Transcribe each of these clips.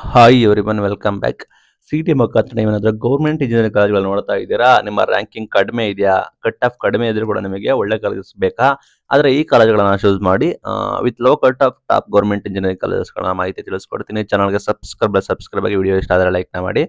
Hi everyone welcome back. City ಮುಖಾಂತರ ನೀವೇನಾದ್ರೂ government engineering ಕಾಲೇಜ್‌ಗಳನ್ನ ನೋಡ್ತಾ ಇದ್ದೀರಾ? ನಿಮ್ಮ ರ್ಯಾಂಕಿಂಗ್ ಕಡಿಮೆ ಇದೆಯಾ? ಕಟ್ ಆಫ್ ಕಡಿಮೆ ಇದ್ರೂ ಕೂಡ ನಿಮಗೆ ಒಳ್ಳೆ ಕಾಲೇಜಸ್ ಬೇಕಾ? ಆದ್ರೆ ಈ ಕಾಲೇಜ್‌ಗಳನ್ನ ಚೂಸ್ ಮಾಡಿ with low cut off top government engineering ಕಾಲೇಜಸ್‌ಗಳ ಮಾಹಿತಿ ತಿಳಿಸ್ಕೊಡ್ತೀನಿ. ಚಾನಲ್‌ಗೆ ಸಬ್ಸ್ಕ್ರೈಬ್ ಆಗಿ ವಿಡಿಯೋ ಇಷ್ಟ ಆದರೆ ಲೈಕ್‌ನ ಮಾಡಿ.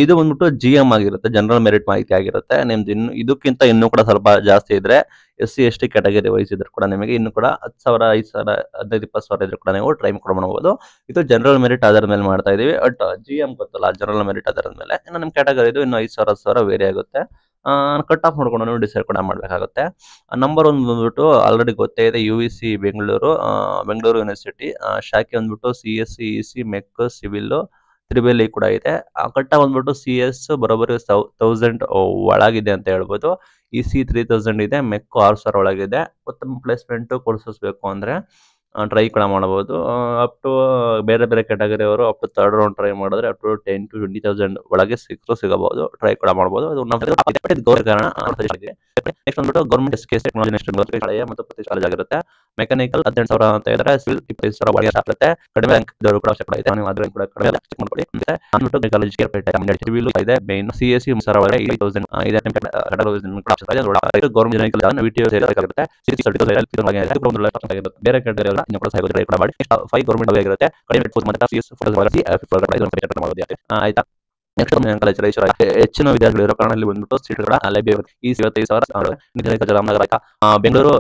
ಇದು ಬಂದ್ಬಿಟ್ಟು ಜಿಎಂ ಆಗಿರುತ್ತೆ. ಜನರಲ್ ಮೆರಿಟ್ ಮಾಹಿತಿ ಆಗಿರುತ್ತೆ. ನಿಮ್ದು ಇದಕ್ಕಿಂತ ಇನ್ನೂ ಕೂಡ ಸ್ವಲ್ಪ ಜಾಸ್ತಿ ಇದ್ರೆ ಎಸ್ಸಿ, ಎಸ್ಟಿ ಕ್ಯಾಟಗರಿ ವೈಸ್ ಇದ್ರು ಕೂಡ ನಿಮಗೆ ಇನ್ನೂ ಕೂಡ 10,000, 5,000, 15, 20,000 ಇದ್ರು ಕೂಡ ನೀವು ಟ್ರೈ ಕೂಡ ಮಾಡಬಹುದು. ಇದು ಜನರಲ್ ಮೆರಿಟ್ ಆಧಾರದ ಮೇಲೆ ಮಾಡ್ತಾ ಇದೀವಿ. ಬಟ್ ಜಿಎಂ ಗೊತ್ತಲ್ಲ, ಜನರಲ್ ಮೆರಿಟ್ ಆಧಾರದ ಮೇಲೆ. ಇನ್ನು ನಿಮ್ಮ ಕ್ಯಾಟಗರಿ ಇದು ಇನ್ನು 5,000, 10,000 ವೇರಿ ಆಗುತ್ತೆ. ಕಟ್ ಆಫ್ ನೋಡ್ಕೊಂಡು ನೀವು ಡಿಸೈಡ್ ಕೂಡ ಮಾಡಬೇಕಾಗುತ್ತೆ. ನಂಬರ್ 1 ಬಂದ್ಬಿಟ್ಟು ಆಲ್ರೆಡಿ ಗೊತ್ತೇ ಇದೆ, ಯುವಿಸಿ ಬೆಂಗಳೂರು, ಬೆಂಗಳೂರು ಯೂನಿವರ್ಸಿಟಿ. ಶಾಖೆ ಬಂದ್ಬಿಟ್ಟು CSE, EC, mech, civil, triple E ಕೂಡ ಇದೆ. ಕಟ್ ಆಫ್ ಬಂದ್ಬಿಟ್ಟು ಸಿಎಸ್ ಬರೋಬ್ಬರಿ 1000 ಒಳಗಿದೆ ಅಂತ ಹೇಳ್ಬೋದು. ಇಸಿ 3000 ಇದೆ, ಮೆಕ್ 6,000 ಒಳಗಿದೆ. ಉತ್ತಮ ಪ್ಲೇಸ್ಮೆಂಟ್ ಕೋರ್ಸಸ್ ಬೇಕು ಅಂದ್ರೆ ಟ್ರೈ ಕೂಡ ಮಾಡಬಹುದು. ಅಪ್ ಟು ಬೇರೆ ಬೇರೆ ಕ್ಯಾಟಗರಿ ಅವರು up to third round try ಮಾಡಿದ್ರೆ ಅಪ್ ಟು 10 to 20,000 ಒಳಗೆ ಸಿಗಬಹುದು. ಟ್ರೈ ಕೂಡ ಮಾಡಬಹುದು. ಅದು ನಮ್ಮ ಕಾರಣ. ನೆಕ್ಸ್ಟ್ ಬಂದ್ಬಿಟ್ಟು ಗೌರ್ಮೆಂಟ್ ಎಸ್ಕೆ ಟೆಕ್ನಾಲಜಿ ಹಳೆಯ ಮತ್ತು ಪ್ರತಿ ಕಾಲೇಜ್ ಆಗಿರುತ್ತೆ. ಮೆಕ್ಯಾನಿಕಲ್ 18,000 ಅಂತ ಇದ್ರೆ, ಸಿವಿಲ್ 25,000 ಒಳಗೆ ಆಗುತ್ತೆ. ಕಡಿಮೆ ರ್ಯಾಂಕ್ ಇದ್ದವರು ಕೂಡ ಕೂಡ ಇದೆ. ನೀವು ಅದ್ರ ಕೂಡ ಕಡಿಮೆ ಚೆಕ್ ಮಾಡ್ಕೊಳ್ಳಿ. ಮತ್ತೆ ಅಂದ್ಬಿಟ್ಟು ಕಾಲೇಜ್ ಸಿವಿಲ್ ಇದೆ. ಮೇನ್ ಸಿಎಸ್ಸಿ 3000 ಒಳಗೆ 8,000 ಇದೆ. ಗೌರ್ಮೆಂಟ್ ವಿಟಿಯೋ ಸೇರಿರುತ್ತೆ. ಬೇರೆ ಕ್ಯಾಟಗರಿ ಎಲ್ಲ ಇನ್ನೂ ಕೂಡ ಟ್ರೈ ಕೂಡ ಮಾಡಿ. 5 ಗೌರ್ಮೆಂಟ್ ಆಗಿರುತ್ತೆ. ಕಡಿಮೆ ಮತ್ತೆ ಸಿಎಸ್ ಆಯ್ತಾ. Next college Raichur. ಹೆಚ್ಚಿನ ವಿದ್ಯಾರ್ಥಿಗಳು ಇರೋ ಕಾರಣ ಇಲ್ಲಿ ಬಂದ್ಬಿಟ್ಟು ಸೀಟ್ಗಳ ಲಭ್ಯ. ಈ 55,000 ರಾಮನಗರ. ಬೆಂಗಳೂರು